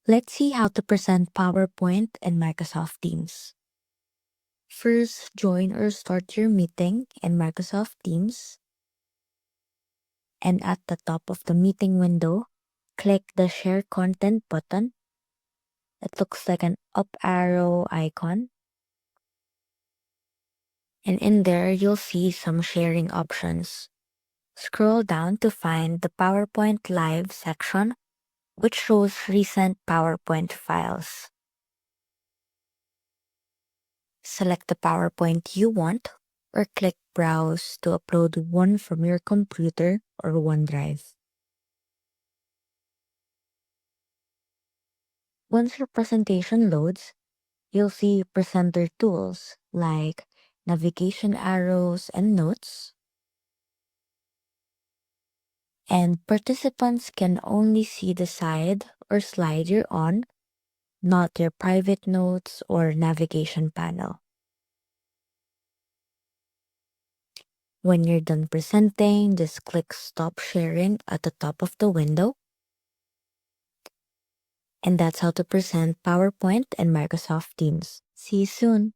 Let's see how to present PowerPoint in Microsoft Teams. First, join or start your meeting in Microsoft Teams. And at the top of the meeting window, click the Share Content button. It looks like an up arrow icon. And in there, you'll see some sharing options. Scroll down to find the PowerPoint Live section, which shows recent PowerPoint files. Select the PowerPoint you want or click Browse to upload one from your computer or OneDrive. Once your presentation loads, you'll see presenter tools like navigation arrows and notes. And participants can only see the side or slide you're on, not your private notes or navigation panel. When you're done presenting, just click Stop Sharing at the top of the window. And that's how to present PowerPoint and Microsoft Teams. See you soon!